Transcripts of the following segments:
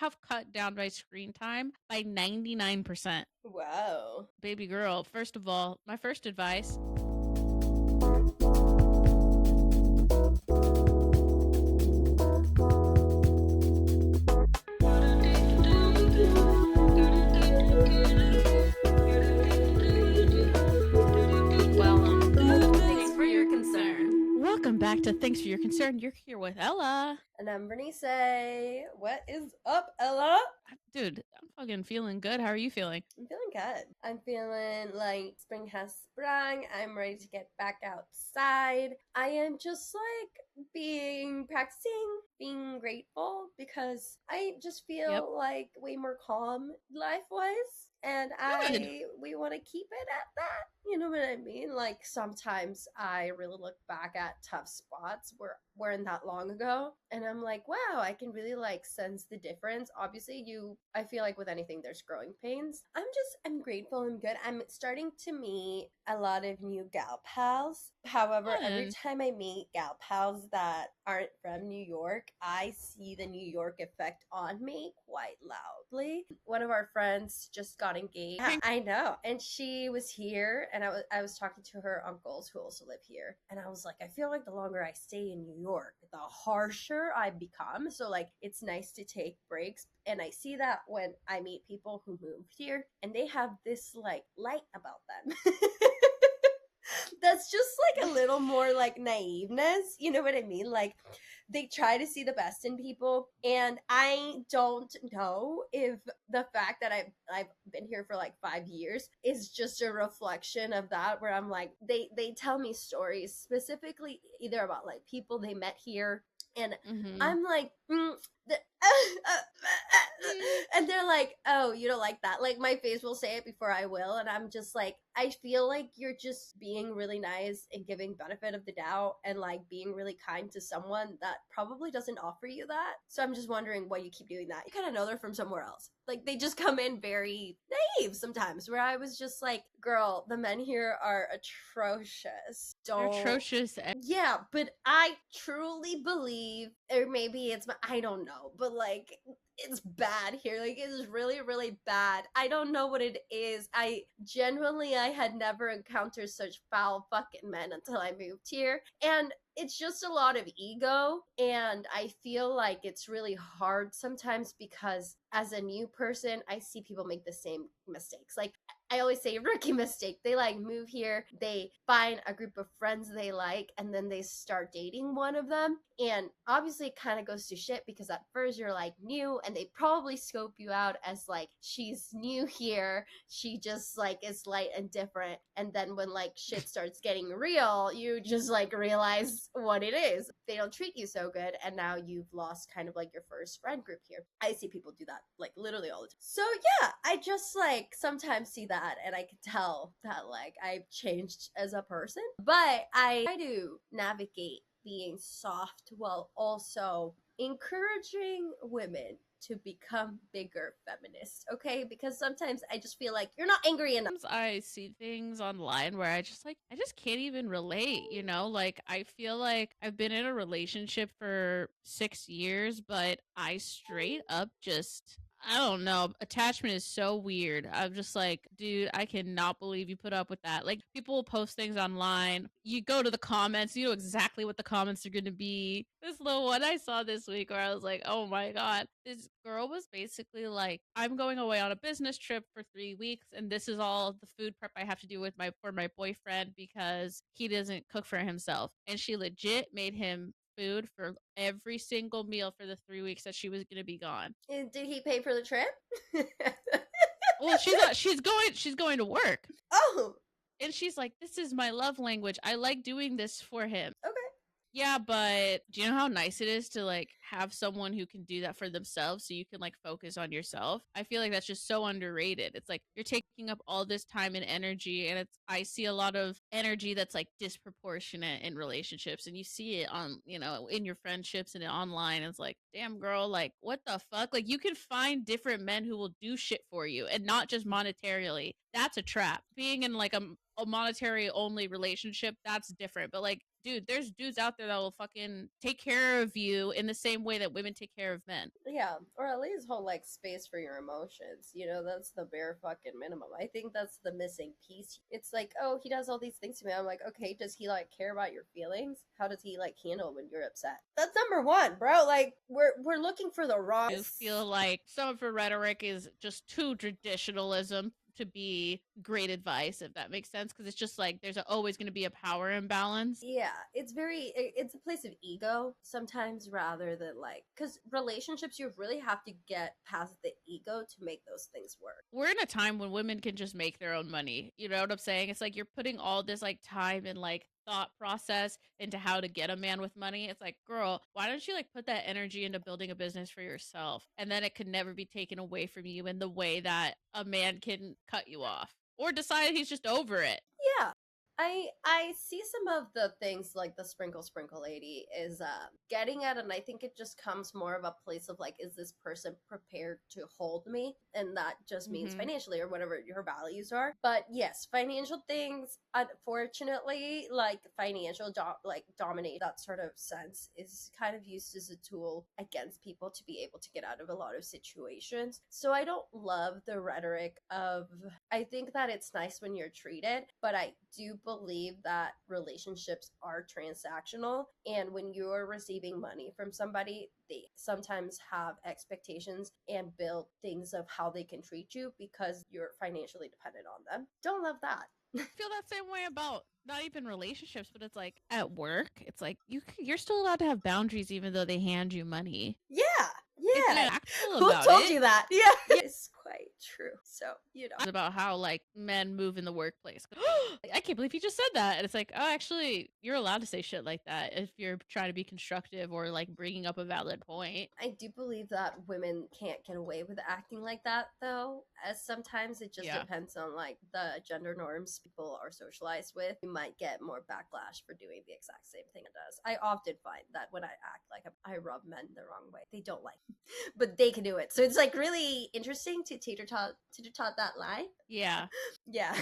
have cut down my screen time by 99%. Wow. Baby girl, first of all, my first advice. Thanks for your concern. Welcome back to Thanks for Your Concern. You're here with Ella. And I'm Berenice. What is up, Ella? Dude, I'm fucking feeling good. How are you feeling? I'm feeling good. I'm feeling like spring has sprung. I'm ready to get back outside. I am just like practicing being grateful because I just feel like way more calm life-wise. And we want to keep it at that. You know what I mean? Like sometimes I really look back at tough spots where weren't that long ago, and I'm like, wow, I can really like sense the difference. Obviously, I feel like with anything there's growing pains. I'm grateful. I'm good. I'm starting to meet a lot of new gal pals. However, every time I meet gal pals that aren't from New York, I see the New York effect on me quite loudly. One of our friends just got engaged. I know. And she was here, and I was talking to her uncles who also live here. And I was like, I feel like the longer I stay in New York, the harsher I become. So like it's nice to take breaks. And I see that when I meet people who moved here and they have this like light about them. That's just like a little more like naiveness, you know what I mean? Like they try to see the best in people, and I don't know if the fact that I've been here for like 5 years is just a reflection of that, where I'm like they tell me stories specifically either about like people they met here, and I'm like and they're like, oh, you don't like that. Like my face will say it before I will, and I'm just like, I feel like you're just being really nice and giving benefit of the doubt and like being really kind to someone that probably doesn't offer you that. So I'm just wondering why you keep doing that. You kind of know they're from somewhere else. Like they just come in very naive sometimes, where I was just like, girl, the men here are atrocious. They're atrocious. Yeah, but I truly believe, or maybe it's, I don't know, but like it's bad here. Like it's really, really bad. I don't know what it is. I had never encountered such foul fucking men until I moved here. And it's just a lot of ego, and I feel like it's really hard sometimes because as a new person, I see people make the same mistakes. Like I always say, rookie mistake. They like move here, they find a group of friends they like, and then they start dating one of them. And obviously it kind of goes to shit because at first you're like new, and they probably scope you out as like, she's new here, she just like is light and different. And then when like shit starts getting real, you just like realize what it is. They don't treat you so good, and now you've lost kind of like your first friend group here. I see people do that like literally all the time. So yeah, I just like sometimes see that, and I can tell that like I've changed as a person, but I try to navigate being soft while also encouraging women to become bigger feminists, okay? Because sometimes I just feel like you're not angry enough. I see things online where I just can't even relate, you know? Like I feel like I've been in a relationship for 6 years, but I straight up just, I don't know. Attachment is so weird. I'm just like, dude, I cannot believe you put up with that. Like, people will post things online. You go to the comments, you know exactly what the comments are going to be. This little one I saw this week where I was like, oh my God. This girl was basically like, I'm going away on a business trip for 3 weeks, and this is all the food prep I have to do for my boyfriend because he doesn't cook for himself. And she legit made him food for every single meal for the 3 weeks that she was going to be gone. And did he pay for the trip? Well, she's going to work. Oh. And she's like, this is my love language. I like doing this for him. Okay. Yeah, but do you know how nice it is to like have someone who can do that for themselves so you can like focus on yourself? I feel like that's just so underrated. It's like you're taking up all this time and energy, and I see a lot of energy that's like disproportionate in relationships, and you see it on, you know, in your friendships and online. It's like, damn girl, like what the fuck? Like you can find different men who will do shit for you and not just monetarily. That's a trap. Being in like a monetary only relationship, that's different. But like dude, there's dudes out there that will fucking take care of you in the same way that women take care of men. Yeah, or at least hold like space for your emotions. You know, that's the bare fucking minimum. I think that's the missing piece. It's like, oh, he does all these things to me. I'm like, okay, does he like care about your feelings? How does he like handle when you're upset? That's number one, bro. Like we're looking for the wrong. I feel like some of her rhetoric is just too traditionalism to be great advice, if that makes sense, because it's just like there's always going to be a power imbalance. Yeah, it's a place of ego sometimes rather than like, because relationships, you really have to get past the ego to make those things work. We're in a time when women can just make their own money. You know what I'm saying? It's like you're putting all this like time and like thought process into how to get a man with money. It's like, girl, why don't you like put that energy into building a business for yourself? And then it could never be taken away from you in the way that a man can cut you off or decide he's just over it. Yeah. I see some of the things like the sprinkle lady is getting at, and I think it just comes more of a place of like, is this person prepared to hold me? And that just means financially or whatever your values are. But yes, financial things, unfortunately, like financial dominate that sort of sense is kind of used as a tool against people to be able to get out of a lot of situations. So I don't love the rhetoric of, I think that it's nice when you're treated, but I do believe that relationships are transactional, and when you're receiving money from somebody, they sometimes have expectations and build things of how they can treat you because you're financially dependent on them. Don't love that. I feel that same way about not even relationships, but it's like at work, it's like you're still allowed to have boundaries even though they hand you money. Yeah. It's Yeah. tactful Who about told it. you that? Yeah. It's quite true. So, you know. It's about how like men move in the workplace. I can't believe you just said that. And it's like, oh, actually, you're allowed to say shit like that if you're trying to be constructive or like bringing up a valid point. I do believe that women can't get away with acting like that, though, as sometimes it just depends on like the gender norms people are socialized with. You might get more backlash for doing the exact same thing it does. I often find that when I act like I rub men the wrong way, they don't like me, but they can do it. So it's like really interesting to tater tot that line. Yeah. Yeah.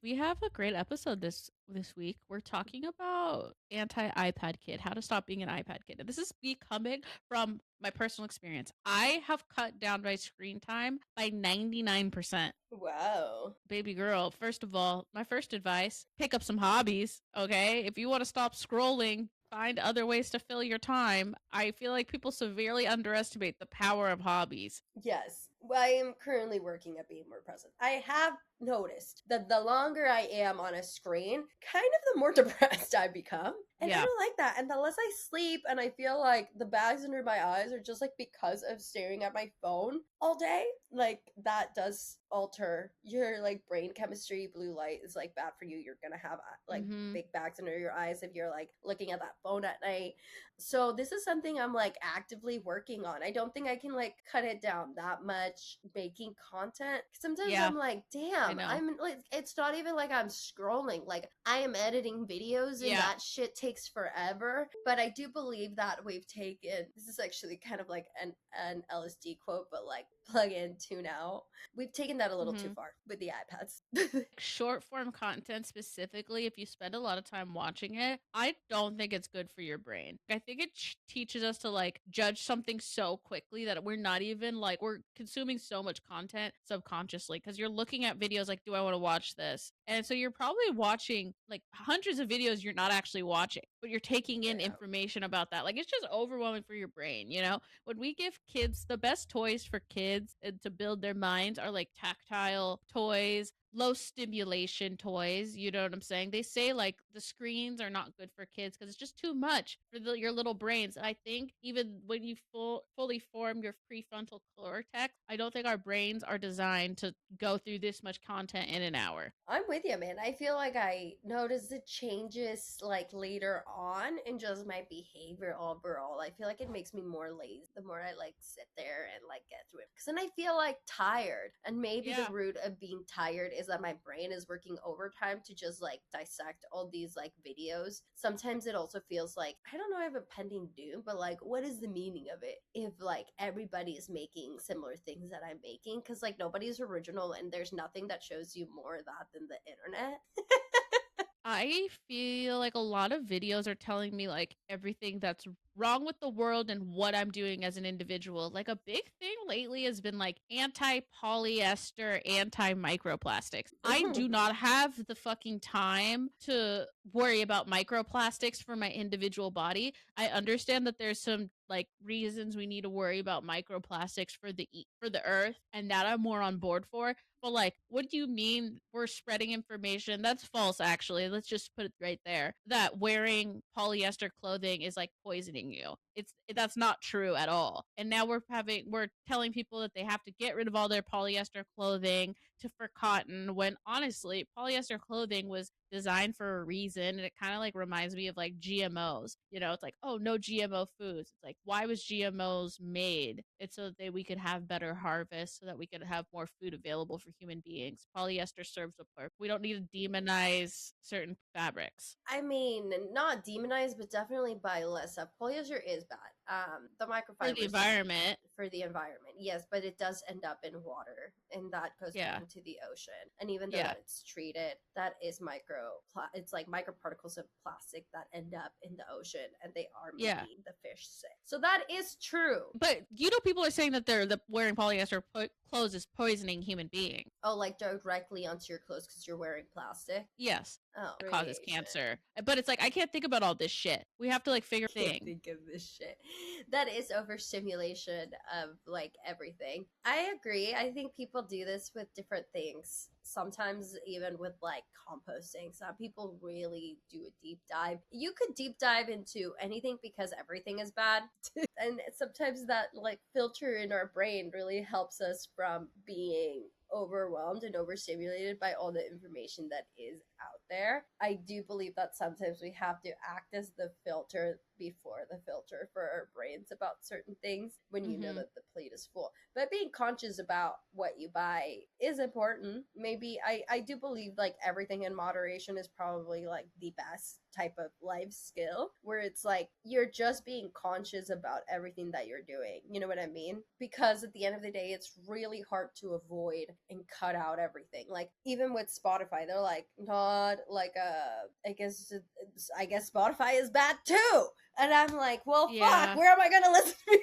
We have a great episode this week. We're talking about anti-iPad kid, how to stop being an iPad kid. And this is me coming from my personal experience. I have cut down my screen time by 99%. Wow. Baby girl, first of all, my first advice, pick up some hobbies, okay? If you want to stop scrolling, find other ways to fill your time. I feel like people severely underestimate the power of hobbies. Yes. Well, I am currently working at being more present. I have noticed that the longer I am on a screen, kind of the more depressed I become. And I don't like that. And the less I sleep, and I feel like the bags under my eyes are just like because of staring at my phone all day. Like that does alter your like brain chemistry. Blue light is like bad for you. You're gonna have like big bags under your eyes if you're like looking at that phone at night. So this is something I'm like actively working on. I don't think I can like cut it down that much making content. Sometimes I'm like, damn, I'm like, it's not even like I'm scrolling. Like I am editing videos and that shit takes forever. But I do believe that we've taken, this is actually kind of like an LSD quote, but like plug in, tune out. We've taken that a little too far with the iPads. Short form content specifically, if you spend a lot of time watching it, I don't think it's good for your brain. I think it teaches us to like judge something so quickly that we're not even like, we're consuming so much content subconsciously because you're looking at videos like, do I want to watch this? And so you're probably watching like hundreds of videos you're not actually watching, but you're taking in information about that. Like it's just overwhelming for your brain, you know? When we give kids the best toys for kids and to build their minds are like tactile toys, low stimulation toys, you know what I'm saying? They say like the screens are not good for kids because it's just too much for your little brains. I think even when you fully form your prefrontal cortex, I don't think our brains are designed to go through this much content in an hour. I'm with you, man. I feel like I noticed the changes like later on in just my behavior overall. I feel like it makes me more lazy the more I like sit there and like get through it. Because then I feel like tired. And maybe the root of being tired is that my brain is working overtime to just like dissect all these like videos. Sometimes it also feels like, I don't know, I have a pending doom, but like, what is the meaning of it if like everybody is making similar things that I'm making? Because like nobody's original and there's nothing that shows you more of that than the internet. I feel like a lot of videos are telling me like everything that's wrong with the world and what I'm doing as an individual. Like a big thing lately has been like anti polyester, anti microplastics. I do not have the fucking time to worry about microplastics for my individual body. I understand that there's some like reasons we need to worry about microplastics for the earth, and that I'm more on board for. But like, what do you mean we're spreading information? That's false, actually. Let's just put it right there. That wearing polyester clothing is like poisoning you. That's not true at all. And now we're telling people that they have to get rid of all their polyester clothing for cotton, when honestly polyester clothing was designed for a reason, and it kind of like reminds me of like GMOs. It's like, oh, no GMO foods. It's like, why was GMOs made? It's so that we could have better harvests, so that we could have more food available for human beings. Polyester serves a purpose. We don't need to demonize certain fabrics. I mean, not demonized, but definitely buy less of. Polyester is bad. The microfibers For the environment. For the environment, yes, but it does end up in water, and that goes Yeah. into the ocean. And even though Yeah. it's treated, that is it's like microparticles of plastic that end up in the ocean, and they are making the fish sick. So that is true. But people are saying that wearing polyester clothes is poisoning human beings. Oh, like directly onto your clothes because you're wearing plastic? Yes. Oh, it causes cancer. But it's like, I can't think about all this shit. We have to like figure things. Think of this shit. That is overstimulation of like everything. I agree. I think people do this with different things. Sometimes even with like composting. Some people really do a deep dive. You could deep dive into anything because everything is bad. And sometimes that like filter in our brain really helps us from being overwhelmed and overstimulated by all the information that is out there. I do believe that sometimes we have to act as the filter before the filter for our brains about certain things when you know that the plate is full. But being conscious about what you buy is important. Maybe I do believe like everything in moderation is probably like the best type of life skill, where it's like you're just being conscious about everything that you're doing. You know what I mean? Because at the end of the day, it's really hard to avoid and cut out everything. Like even with Spotify, they're like, not like I guess Spotify is bad too. And I'm like, well, fuck, where am I gonna listen to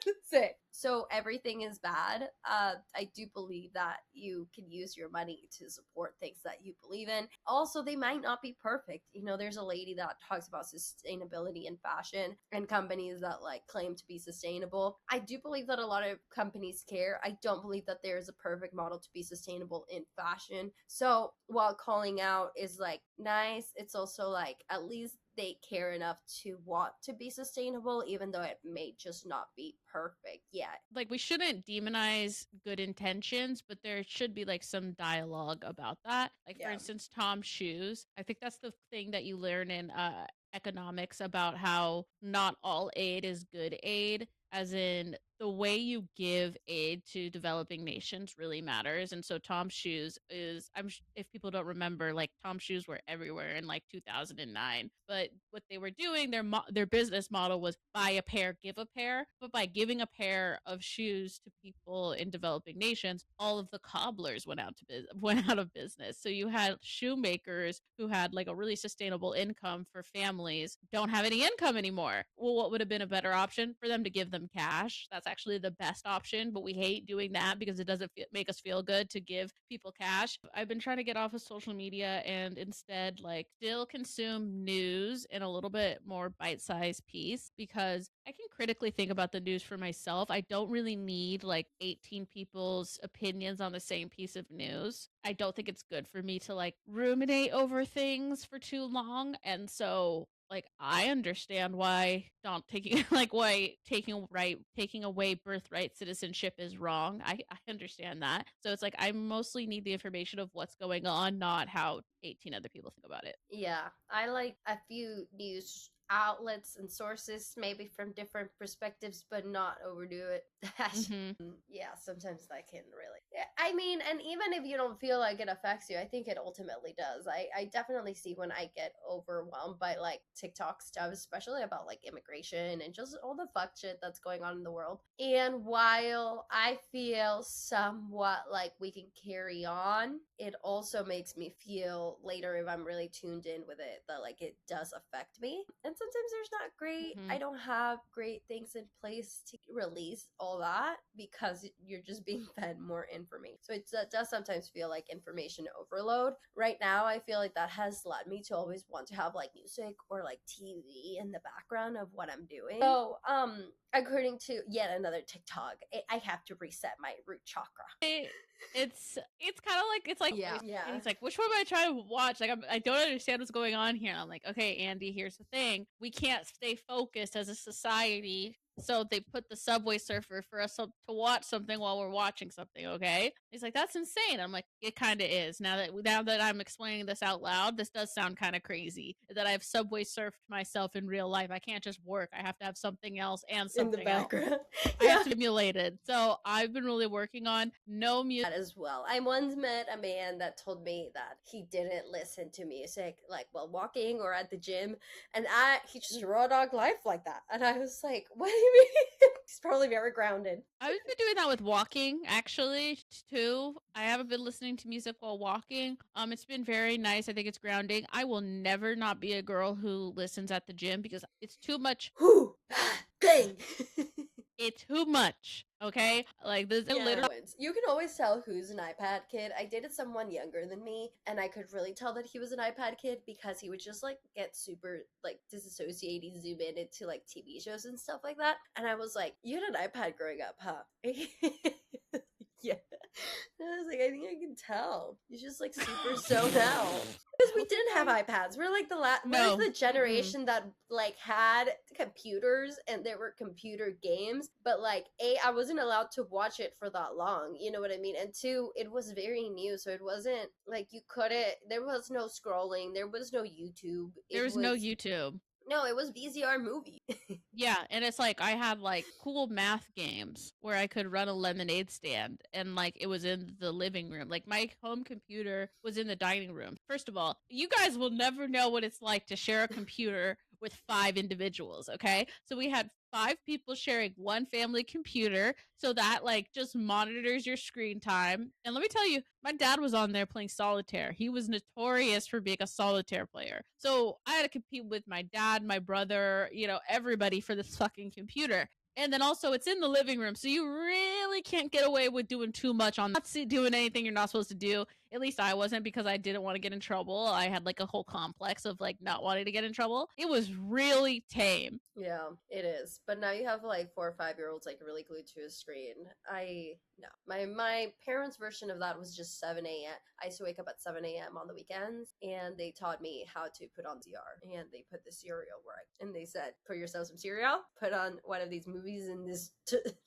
music? So everything is bad. I do believe that you can use your money to support things that you believe in. Also, they might not be perfect. There's a lady that talks about sustainability in fashion and companies that like claim to be sustainable. I do believe that a lot of companies care. I don't believe that there is a perfect model to be sustainable in fashion. So while calling out is like nice, it's also like at least they care enough to want to be sustainable, even though it may just not be perfect yet. Like, we shouldn't demonize good intentions, but there should be like some dialogue about that. Like, for instance, Tom's shoes. I think that's the thing that you learn in economics about how not all aid is good aid, as in the way you give aid to developing nations really matters. And so Tom's shoes is, if people don't remember, like Tom's shoes were everywhere in like 2009. But what they were doing, their business model was buy a pair, give a pair. But by giving a pair of shoes to people in developing nations, all of the cobblers went out of business. So you had shoemakers who had like a really sustainable income for families don't have any income anymore. Well, what would have been a better option? For them to give them cash. That's actually the best option, but we hate doing that because it doesn't make us feel good to give people cash. I've been trying to get off of social media and instead like still consume news in a little bit more bite-sized piece, because I can critically think about the news for myself. I don't really need like 18 people's opinions on the same piece of news. I don't think it's good for me to like ruminate over things for too long. And so like I understand why taking away birthright citizenship is wrong. I understand that. So it's like I mostly need the information of what's going on, not how 18 other people think about it. Yeah, I like a few news outlets and sources, maybe from different perspectives, but not overdo it. Yeah, sometimes that can really. I mean, and even if you don't feel like it affects you, I think it ultimately does. I definitely see when I get overwhelmed by like TikTok stuff, especially about like immigration and just all the fuck shit that's going on in the world. And while I feel somewhat like we can carry on, it also makes me feel later, if I'm really tuned in with it, that like it does affect me. And sometimes there's not great, I don't have great things in place to release all that because you're just being fed more information. So it does sometimes feel like information overload. Right now, I feel like that has led me to always want to have like music or like TV in the background of what I'm doing. So, according to yet another TikTok, I have to reset my root chakra. It's kind of like, it's like, Yeah. and he's like, which one am I trying to watch? Like, I don't understand what's going on here. And I'm like, okay, Andy, here's the thing. We can't stay focused as a society. So they put the Subway Surfer for us to watch something while we're watching something, okay? He's like, that's insane. I'm like, it kind of is. Now that I'm explaining this out loud, this does sound kind of crazy. That I've Subway surfed myself in real life. I can't just work. I have to have something else and something in the background. I have to emulate it. So I've been really working on no music as well. I once met a man that told me that he didn't listen to music like while walking or at the gym, and he just raw dog life like that. And I was like, what do you mean? He's probably very grounded. I've been doing that with walking, actually, too. I haven't been listening to music while walking. It's been very nice. I think it's grounding. I will never not be a girl who listens at the gym because it's too much. Dang. It's too much, okay? Like, this literally. You can always tell who's an iPad kid. I dated someone younger than me, and I could really tell that he was an iPad kid because he would just like get super like disassociated, zoom in into like TV shows and stuff like that. And I was like, you had an iPad growing up, huh? Yeah. And I was like, I think I can tell. He's just like super zoned out. Because we didn't have iPads. We're like we're the generation that like had computers and there were computer games, but like I wasn't allowed to watch it for that long. You know what I mean? And two, it was very new, so it wasn't like you couldn't. There was no scrolling. There was no YouTube. There was no YouTube. No, it was VCR movie. Yeah, and it's like I had like cool math games where I could run a lemonade stand and like it was in the living room. Like my home computer was in the dining room. First of all, you guys will never know what it's like to share a computer with 5 individuals, okay? So we had 5 people sharing one family computer, so that like just monitors your screen time. And let me tell you, my dad was on there playing solitaire. He was notorious for being a solitaire player. So I had to compete with my dad, my brother, everybody for this fucking computer. And then also it's in the living room, so you really can't get away with doing too much on not doing anything you're not supposed to do. At least I wasn't, because I didn't want to get in trouble. I had like a whole complex of like not wanting to get in trouble. It was really tame. Yeah, it is. But now you have like 4 or 5-year-olds like really glued to a screen. No. My parents' version of that was just 7 a.m. I used to wake up at 7 a.m. on the weekends, and they taught me how to put on CR. And they put the cereal and they said, put yourself some cereal, put on one of these movies in this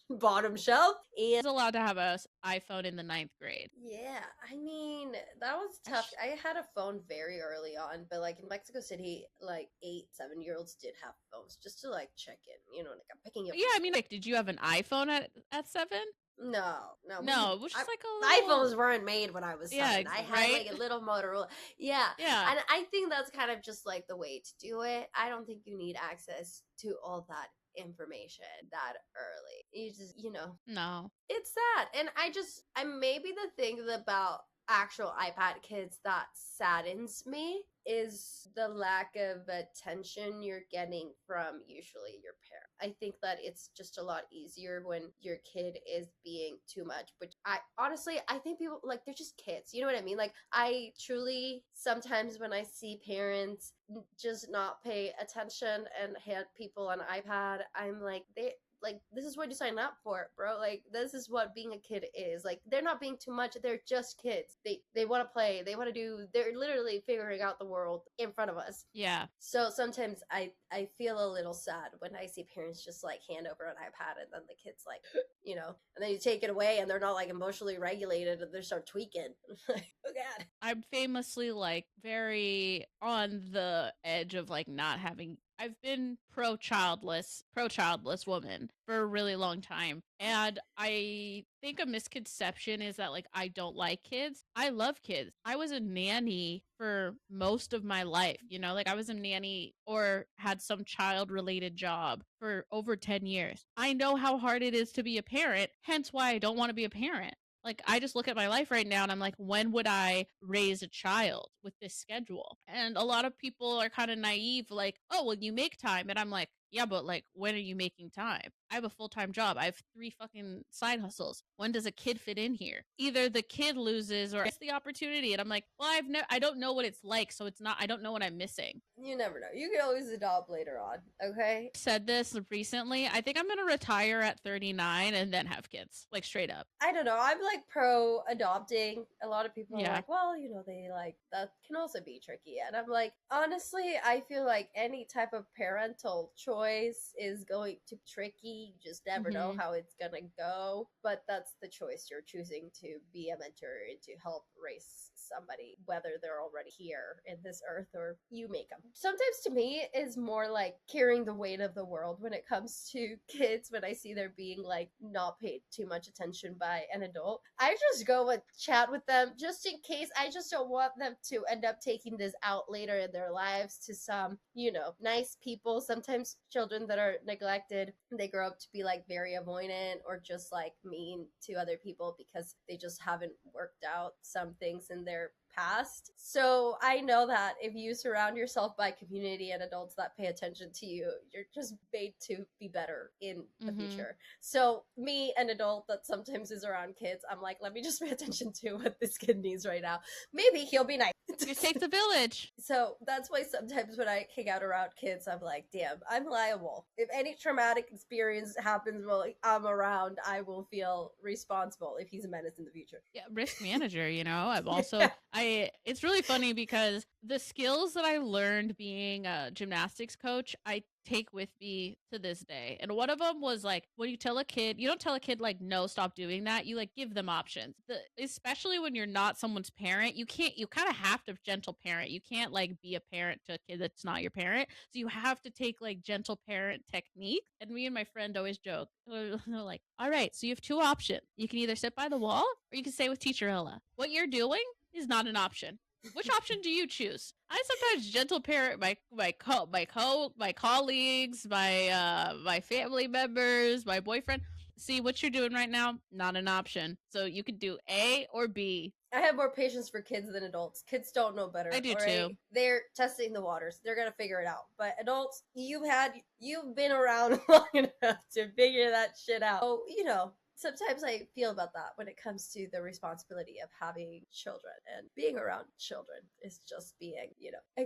bottom shelf. And I was allowed to have an iPhone in the 9th grade. Yeah, I mean, that was tough. I had a phone very early on, but like in Mexico City, like 8, 7-year-olds did have phones just to like check in, like I'm picking up. Yeah, I mean, like, did you have an iPhone at 7? No. It was just like a little... iPhones weren't made when I was 7. Yeah, I had like a little Motorola. Yeah. Yeah. And I think that's kind of just like the way to do it. I don't think you need access to all that information that early. You just, No. It's that. And I maybe the thing about actual iPad kids that saddens me is the lack of attention you're getting from usually your parents. I think that it's just a lot easier when your kid is being too much, which I think people like, they're just kids. You know what I mean? Like, I truly, sometimes when I see parents just not pay attention and had people on iPad, I'm like, this is what you sign up for, bro. Like, this is what being a kid is. Like, they're not being too much. They're just kids. They want to play. They want to do. They're literally figuring out the world in front of us. Yeah. So sometimes I feel a little sad when I see parents just like hand over an iPad and then the kids like, and then you take it away and they're not like emotionally regulated and they start tweaking. Like, oh God. I'm famously like very on the edge of like not having I've been pro-childless woman for a really long time. And I think a misconception is that, like, I don't like kids. I love kids. I was a nanny for most of my life, you know, like I was a nanny or had some child related job for over 10 years. I know how hard it is to be a parent, hence why I don't want to be a parent. Like, I just look at my life right now and I'm like, when would I raise a child with this schedule? And a lot of people are kind of naive, like, oh, well, you make time. And I'm like, yeah, but like, when are you making time? I have a full time job. I have 3 fucking side hustles. When does a kid fit in here? Either the kid loses or it's the opportunity. And I'm like, well, I don't know what it's like, so it's not. I don't know what I'm missing. You never know. You can always adopt later on, okay? Said this recently. I think I'm gonna retire at 39 and then have kids, like straight up. I don't know. I'm like pro adopting. A lot of people are Yeah. like, well, you know, they like that can also be tricky. And I'm like, honestly, I feel like any type of parental choice is going to be tricky. You just never know how it's gonna go. But that's the choice. You're choosing to be a mentor and to help raise somebody, whether they're already here in this earth or you make them. Sometimes to me is more like carrying the weight of the world when it comes to kids. When I see they're being like not paid too much attention by an adult, I just go and chat with them just in case. I just don't want them to end up taking this out later in their lives to some, you know, nice people. Sometimes children that are neglected, they grow up to be like very avoidant or just like mean to other people because they just haven't worked out some things in their past. So I know that if you surround yourself by community and adults that pay attention to you, you're just made to be better in the future. So me, an adult that sometimes is around kids, I'm like, let me just pay attention to what this kid needs right now. Maybe he'll be nice. It takes a village. So that's why sometimes when I hang out around kids, I'm like, damn, I'm liable. If any traumatic experience happens while I'm around, I will feel responsible if he's a menace in the future. Yeah, risk manager, you know. I've also it's really funny because the skills that I learned being a gymnastics coach, I take with me to this day. And one of them was like, when you tell a kid, you don't tell a kid like, no, stop doing that. You like give them options. Especially when you're not someone's parent, you kind of have to gentle parent. You can't like be a parent to a kid that's not your parent. So you have to take like gentle parent technique. And me and my friend always joke, they're like, all right, so you have 2 options. You can either sit by the wall or you can stay with teacher Ella. What you're doing is not an option. Which option do you choose? I sometimes gentle parent my colleagues, my family members, my boyfriend. See, what you're doing right now, not an option. So you could do A or B. I have more patience for kids than adults. Kids don't know better. I do right? too. They're testing the waters. They're gonna figure it out. But adults, you've been around long enough to figure that shit out. So, you know, sometimes I feel about that when it comes to the responsibility of having children, and being around children is just being, you know, a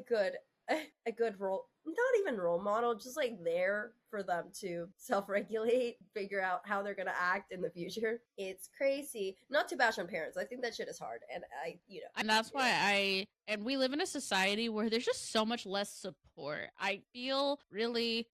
good role, not even role model, just like there for them to self-regulate, figure out how they're gonna act in the future. It's crazy. Not to bash on parents. I think that shit is hard, and and that's why we live in a society where there's just so much less support. I feel really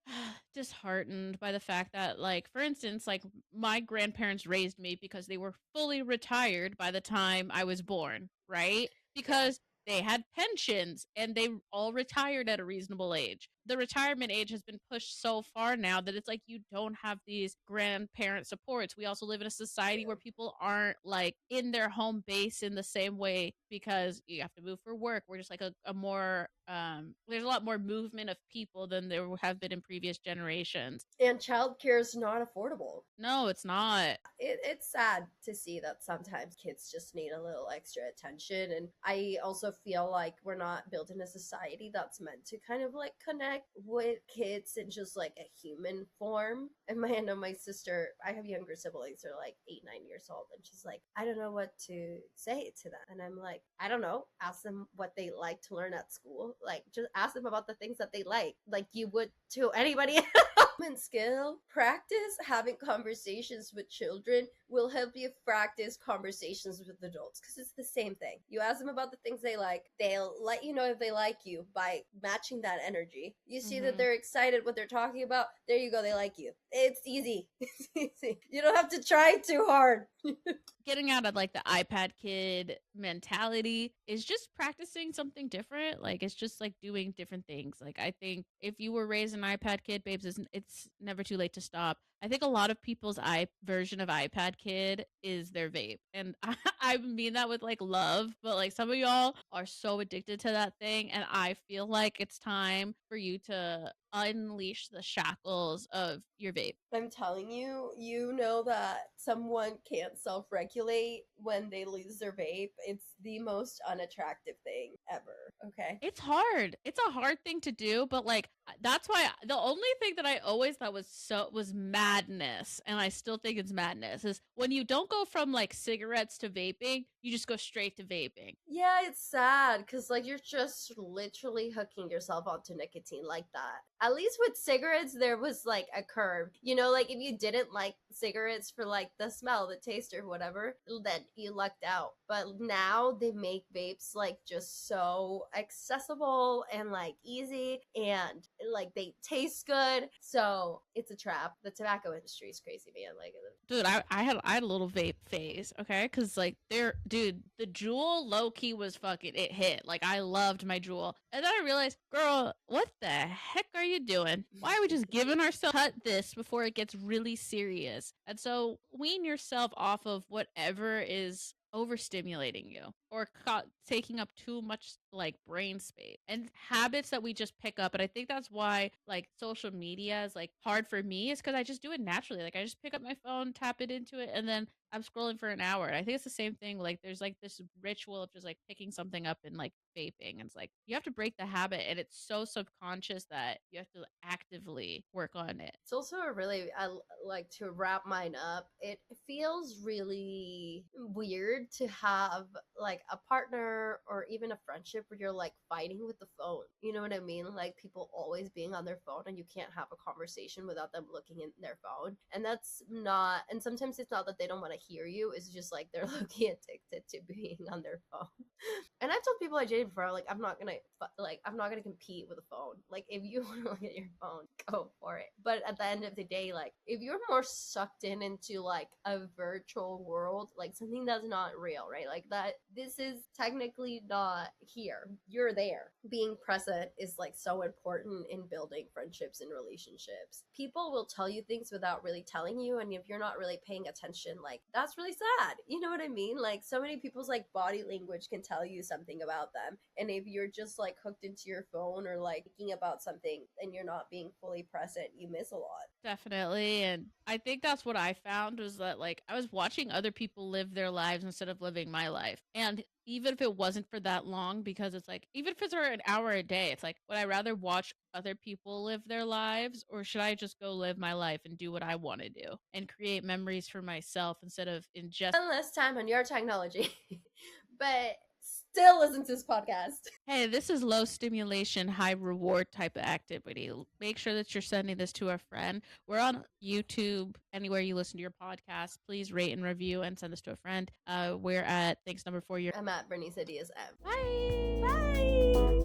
disheartened by the fact that, like, for instance, like my grandparents raised me because they were fully retired by the time I was born, right? Because they had pensions and they all retired at a reasonable age. The retirement age has been pushed so far now that it's like you don't have these grandparent supports. We also live in a society where people aren't like in their home base in the same way because you have to move for work. We're just like a more there's a lot more movement of people than there have been in previous generations. And childcare is not affordable. No, it's not. It's sad to see that sometimes kids just need a little extra attention. And I also feel like we're not built in a society that's meant to kind of like connect with kids in just like a human form. And I know my sister, I have younger siblings, they're like 8, 9 years old, and she's like, I don't know what to say to them. And I'm like, I don't know, ask them what they like to learn at school. Like, just ask them about the things that they like you would to anybody else. common skill. Practice having conversations with children will help you practice conversations with adults because it's the same thing. You ask them about the things they like, they'll let you know if they like you by matching that energy. You see that they're excited what they're talking about, there you go, they like you. It's easy. It's easy. You don't have to try too hard. Getting out of like the iPad kid mentality is just practicing something different. Like it's just like doing different things. Like I think if you were raised an iPad kid, babes, it's never too late to stop. I think a lot of people's version of iPad kid is their vape. And I mean that with like love, but like some of y'all are so addicted to that thing. And I feel like it's time for you to unleash the shackles of your vape. I'm telling you, you know that someone can't self-regulate when they lose their vape. It's the most unattractive thing ever. Okay. It's hard. It's a hard thing to do, but like that's why the only thing that I always thought was madness, and I still think it's madness, is when you don't go from like cigarettes to vaping, you just go straight to vaping. Yeah, it's sad because like you're just literally hooking yourself onto nicotine like that. At least with cigarettes, there was like a curve. You know, like if you didn't like cigarettes for like the smell, the taste, or whatever, then you lucked out. But now they make vapes like just so accessible and like easy, and like they taste good. So it's a trap. The tobacco industry is crazy, man. Like, dude, I had a little vape phase, okay? Because like dude, the Juul low key was fucking, it hit. Like I loved my Juul, and then I realized, girl, what the heck are you doing? Why are we just giving ourselves cut this before it gets really serious? And so wean yourself off of whatever is overstimulating you or taking up too much like brain space and habits that we just pick up. And I think that's why like social media is like hard for me, is because I just do it naturally. Like I just pick up my phone, tap it into it, and then I'm scrolling for an hour. And I think it's the same thing. Like there's like this ritual of just like picking something up and like vaping. And it's like you have to break the habit, and it's so subconscious that you have to actively work on it. It's also a really, I like to wrap mine up. It feels really weird to have like a partner or even a friendship where you're like fighting with the phone. You know what I mean? Like people always being on their phone and you can't have a conversation without them looking in their phone. And that's not, and sometimes it's not that they don't want to hear you, it's just like they're looking addicted to being on their phone. And I've told people I dated before, like I'm not gonna compete with a phone. Like if you want to look at your phone, go for it. But at the end of the day, like if you're more sucked into like a virtual world, like something that's not real, right? Like that, this is technically not here. You're there. Being present is like so important in building friendships and relationships. People will tell you things without really telling you, and if you're not really paying attention, like that's really sad. You know what I mean? Like so many people's like body language can tell you something about them, and if you're just like hooked into your phone or like thinking about something and you're not being fully present, you miss a lot. Definitely. And I think that's what I found, was that like I was watching other people live their lives instead of living my life. And even if it wasn't for that long, because it's like, even if it's for an hour a day, it's like, would I rather watch other people live their lives, or should I just go live my life and do what I want to do and create memories for myself instead of ingest? Spend less time on your technology, but still listen to this podcast. Hey, this is low stimulation, high reward type of activity. Make sure that you're sending this to a friend. We're on YouTube, anywhere you listen to your podcast. Please rate and review and send this to a friend. We're at Thanks Number 4. I'm at Berenice and Ella. Bye. Bye.